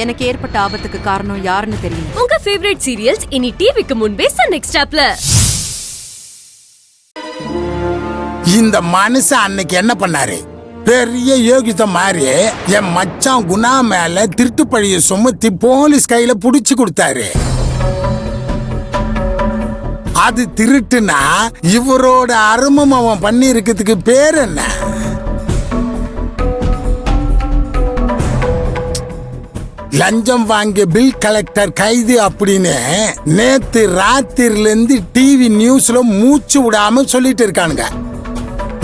எனக்கு ஏற்பட்ட ஆபத்துக்கு காரணம் யாருன்னு தெரியும். உங்க ஃபேவரட் சீரியல்ஸ் இனி டிவிக்கு முன்பே சன் நெக்ஸ்டாப்ல. இந்த மனுஷன் அன்னைக்கு என்ன பண்ணாரு? பெரிய யோகித மாதிரி என் மச்சான் குணா மேல திருட்டு பழிய சுமத்தி போலீஸ் கையில புடிச்சு கொடுத்தாரு. அது திருட்டுனா இவரோட அருமம் அவன் பண்ணி இருக்கிறதுக்கு பேர் என்ன? லஞ்சம் வாங்கிய பில் கலெக்டர் கைது அப்படின்னு நேத்து ராத்திரில இருந்து டிவி நியூஸ்ல மூச்சு விடாம சொல்லிட்டு இருக்கானுங்க.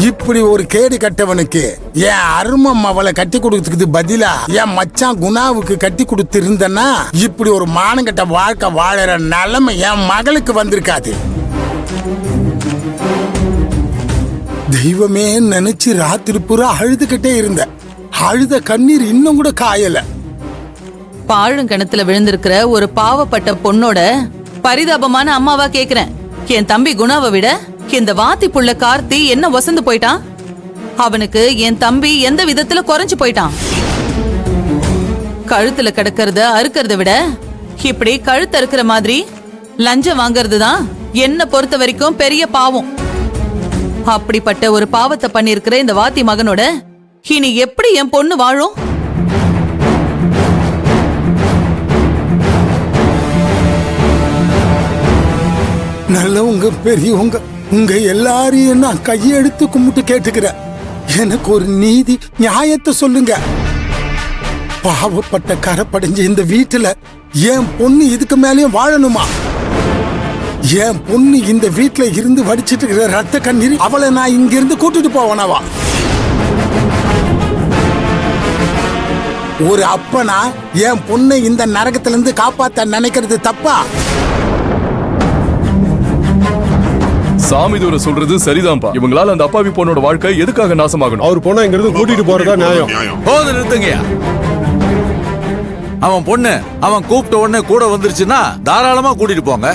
இப்படி ஒரு கேடு கட்டவனுக்கு என் அருமம் அவளை கட்டி கொடுத்ததுக்கு பதிலா என் மச்சான் குணாவுக்கு கட்டி கொடுத்து இருந்தனா இப்படி ஒரு மானங்கட்ட வாழ்க்கை வாழற நிலைமை என் மகளுக்கு வந்திருக்காது. தெய்வமே நினைச்சு ராத்திரி பூரா அழுதுகிட்டே இருந்த. அழுத கண்ணீர் இன்னும் கூட காயல. பாழுங்கிணத்துல விழுந்திருக்கிற ஒரு பாவப்பட்ட பொண்ணோட பரிதாபமான அம்மாவா கேக்குறேன். என் தம்பி குணாவை விட இந்த வாத்தி புள்ள கார்த்தி என்ன வசந்து போயிட்டான்? அவனுக்கு என் தம்பி எந்த விதத்துல குறைஞ்சு போயிட்டான்? கழுத்துல கிடக்கிறத அறுக்கிறத விட இப்படி கழுத்து அறுக்கிற மாதிரி லஞ்சம் வாங்கறது தான் என்ன பொறுத்த வரைக்கும் பெரிய பாவம். அப்படிப்பட்ட ஒரு பாவத்தை பண்ணிருக்கிற இந்த வாத்தி மகனோட இனி எப்படி என் பொண்ணு வாழும்? நல்லவங்க பெரியவங்க உங்க எல்லாரையும் நான் கையெடுத்து கும்பிட்டு கேட்டுக்கிறேன். எனக்கு ஒரு நீதி நியாயத்தை சொல்லுங்க. பாவப்பட்ட கரைப்படைஞ்ச இந்த வீட்டுல என் பொண்ணு இதுக்கு மேலேயும் வாழணுமா? என் பொண்ணு இந்த வீட்டுல இருந்து வடிச்சிட்டு இருக்கிற ரத்த கண்ணீர் அவளை நான் இங்க இருந்து கூட்டிட்டு போவனவா? ஒரு அப்பனா என் பொண்ணை இந்த நரகத்துல இருந்து காப்பாத்த நினைக்கிறது தப்பா? சாமி தூர சொல்றது சரிதான்ப்பா. இவங்களால அந்த அப்பாவி பொண்ணோட வாழ்க்கை எதுக்காக நாசமாகணும்? அவர் பொண்ணை இங்கிருந்து கூட்டிட்டு போறதா நியாயம். போது நிறுத்துங்கயா. அவன் பொண்ணு அவன் கூப்பிட்ட உடனே கூட வந்துருச்சுன்னா தாராளமா கூட்டிட்டு போங்க.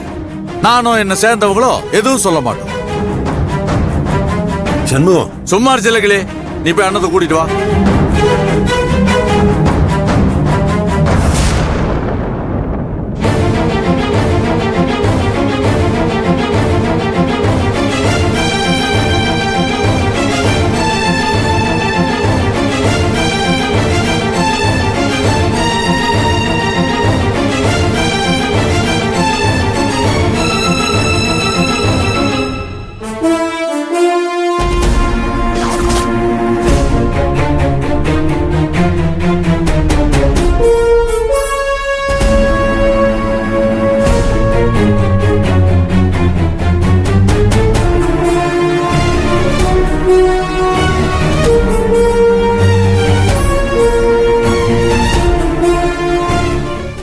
நானும் என்ன சேர்ந்தவங்களோ எதுவும் சொல்ல மாட்டோம். சண்முகம் சும்மா சிலகளே, நீ போய் அண்ணத்தை கூட்டிட்டு வா.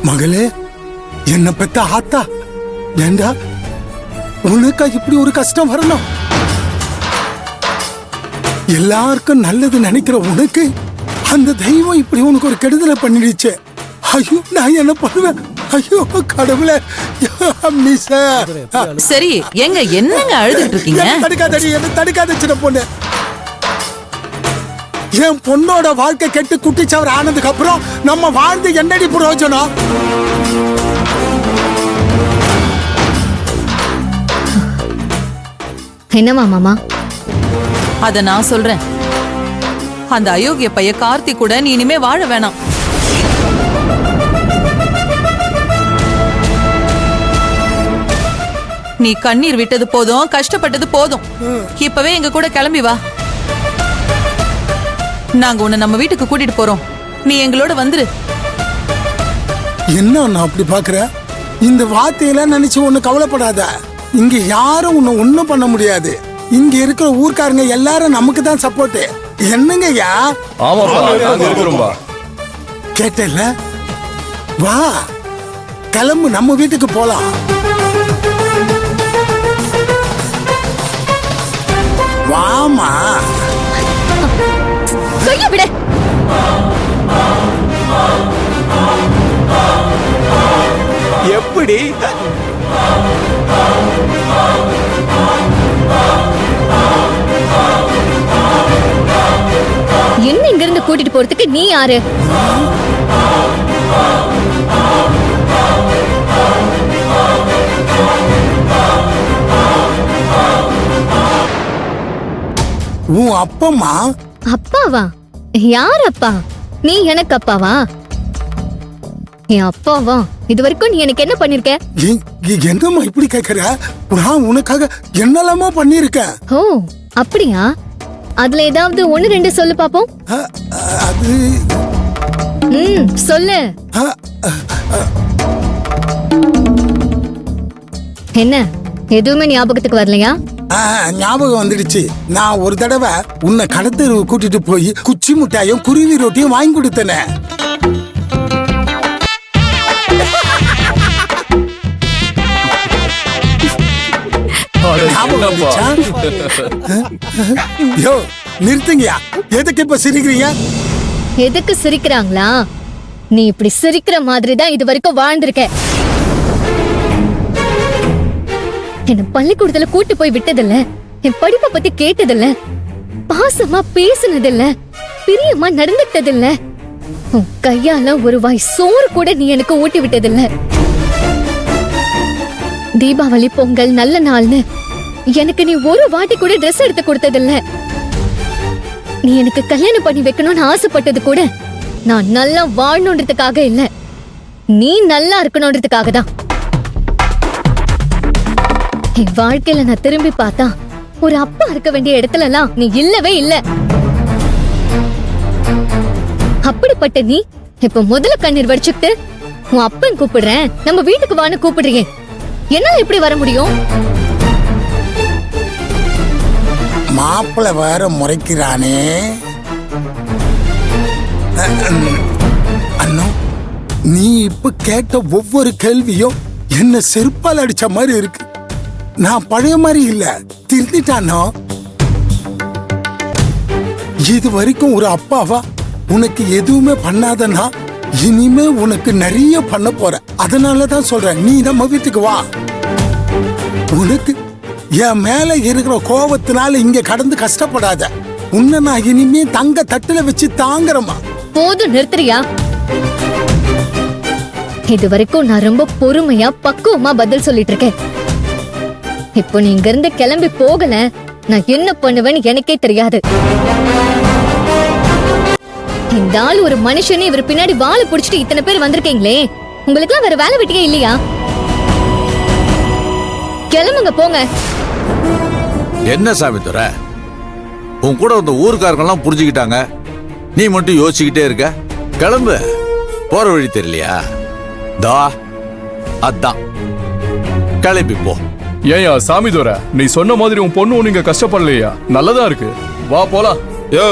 மகளே, என்ன பெத்த ஆத்தா, ஏண்டா உனக்கா இப்படி ஒரு கஷ்டம் வரணும்? எல்லாருக்கும் நல்லது நினைக்கிற உனக்கு அந்த தெய்வம் இப்படி உனக்கு ஒரு கெடுதலை பண்ணிடுச்சு. ஐயோ, நான் என்ன பண்ணுவேன்? ஐயோ கடவுளே. சரி, எங்க என்னங்க அழுதுட்டு இருக்கீங்க? தடுக்காதடி, என்ன தடுக்காத சின்ன பொண்ணு. என் பொண்ணோட வாழ்க்கை கெட்டு குட்டிச்சவர் ஆனதுக்கு அப்புறம் நம்ம வாழ்ந்து என்னடி பிரயோஜனம்? என்னவா மாமா? அத நான் சொல்றேன். அந்த அயோக்கிய பைய கார்த்தி கூட நீ இனிமே வாழ வேணாம். நீ கண்ணீர் விட்டது போதும், கஷ்டப்பட்டது போதும். இப்பவே எங்க கூட கிளம்பி வா. நாங்க உன்னை நம்ம வீட்டுக்கு கூட்டிட்டு போறோம். நீ எங்களோட வந்துரு. என்ன நான் அப்படி பாக்குற? இந்த வார்த்தையெல்லாம் நினைச்சு ஒண்ணு கவலைப்படாத. இங்க யாரும் உன்னை ஒண்ணும் பண்ண முடியாது. இங்க இருக்கிற ஊர்க்காரங்க எல்லாரும் நமக்கு தான் சப்போர்ட். என்னங்கய்யா? கேட்டல, வா கிளம்பு, நம்ம வீட்டுக்கு போலாம். வாமா. விட எப்படி? என்ன இங்க இருந்து கூட்டிட்டு போறதுக்கு நீ யாரு? உன் அப்பம்மா. அப்பாவா? யார் அப்பா? நீ எனக்கு அப்பாவா? என் அப்பாவா? இது வரைக்கும் நீ எனக்கு என்ன பண்ணிருக்க? என்னம்மா இப்படி கேக்குற? நான் உனக்காக என்னெல்லாமோ பண்ணிருக்கேன். ஓ அப்படியா? அதுல ஏதாவது ஒண்ணு ரெண்டு சொல்லு பாப்போம். அது சொல்லு. என்ன எதுவுமே ஞாபகத்துக்கு வரலையா? ஞாபகம் வந்துடுச்சு. நான் ஒரு தடவை உன்னை கடத்தெரு கூட்டிட்டு போய் குச்சி முட்டாயும் குருவி ரொட்டியும் வாங்கி கொடுத்தனே. நிறுத்துங்கயா. எதுக்கு இப்ப சிரிக்கிறீங்க? எதுக்கு சிரிக்கிறாங்களா? நீ இப்படி சிரிக்கிற மாதிரி தான் இது வரைக்கும் வாழ்ந்திருக்க. என்ன பள்ளிக்கூடத்துல கூட்டி போய் விட்டதில்ல, என் படிப்பை பத்தி கேட்டதில்ல, பாசமா பேசினதில்ல, பிரியமா நடந்துட்டதில்ல, உன் கையால ஒரு வாய் சோறு கூட நீ எனக்கு ஊட்டி விட்டதில்ல. தீபாவளி பொங்கல் நல்ல நாள்னு எனக்கு நீ ஒரு வாட்டி கூட ட்ரெஸ் எடுத்து கொடுத்ததில்ல. நீ எனக்கு கல்யாணம் பண்ணி வைக்கணும்னு ஆசைப்பட்டது கூட நான் நல்லா வாழணுன்றதுக்காக இல்ல, நீ நல்லா இருக்கணும்ன்றதுக்காக தான். என் வாழ்க்கையில நான் திரும்பி பார்த்தா ஒரு அப்பா இருக்க வேண்டிய இடத்துல எல்லாம் நீ இல்லவே இல்ல. அப்படிப்பட்ட நீ இப்ப முதல்ல கண்ணீர் வடிச்சுக்கிட்டு உன் அப்பன் கூப்பிடுறேன், நம்ம வீட்டுக்கு வான்னு கூப்பிடுறீங்க. என்னால இப்படி வர முடியும்? மாப்பிள்ள வேற முறைக்கிறானே. அண்ணா, நீ இப்ப கேட்ட ஒவ்வொரு கேள்வியும் என்ன செருப்பால் அடிச்ச மாதிரி இருக்கு. நான் பழைய மாதிரி இல்ல, திருந்திட்டானோ. இது வரைக்கும் ஒரு அப்பாவா உனக்கு எதுவுமே பண்ணாதனா இனிமே உனக்கு நிறைய பண்ண போற. அதனாலதான் சொல்றேன், நீ நம்ம வீட்டுக்கு வா. உனக்கு என் மேல இருக்கிற கோபத்தினால இங்க கடந்து கஷ்டப்படாத. உன்னை நான் இனிமே தங்க தட்டுல வச்சு தாங்குறமா. போதும், நிறுத்துறியா? இது வரைக்கும் நான் ரொம்ப பொறுமையா பக்குவமா பதில் சொல்லிட்டு இருக்கேன். இப்போ நீ இங்க இருந்து கிளம்பி போகல, நான் என்ன பண்ணுவேன்னு எனக்கே தெரியாது. இந்த ஆள் ஒரு மனுஷனே இவர் பின்னாடி வாழை புடிச்சிட்டு இத்தனை பேர் வந்திருக்கீங்களே, உங்களுக்கு எல்லாம் வேற வேலை வெட்டியே இல்லையா? கிளம்புங்க, போங்க. என்ன சாமித்துறை, உன் கூட வந்த ஊருக்காரங்க எல்லாம் புரிஞ்சுக்கிட்டாங்க, நீ மட்டும் யோசிச்சுக்கிட்டே இருக்க. கிளம்பு, போற வழி தெரியலையா? தா அதான், கிளம்பி போ. ஏயா சாமிதுரை, நீ சொன்ன மாதிரி உன் பொண்ணு நீங்க கஷ்டப்படலையா? நல்லதா இருக்கு, வா போலாம். யோ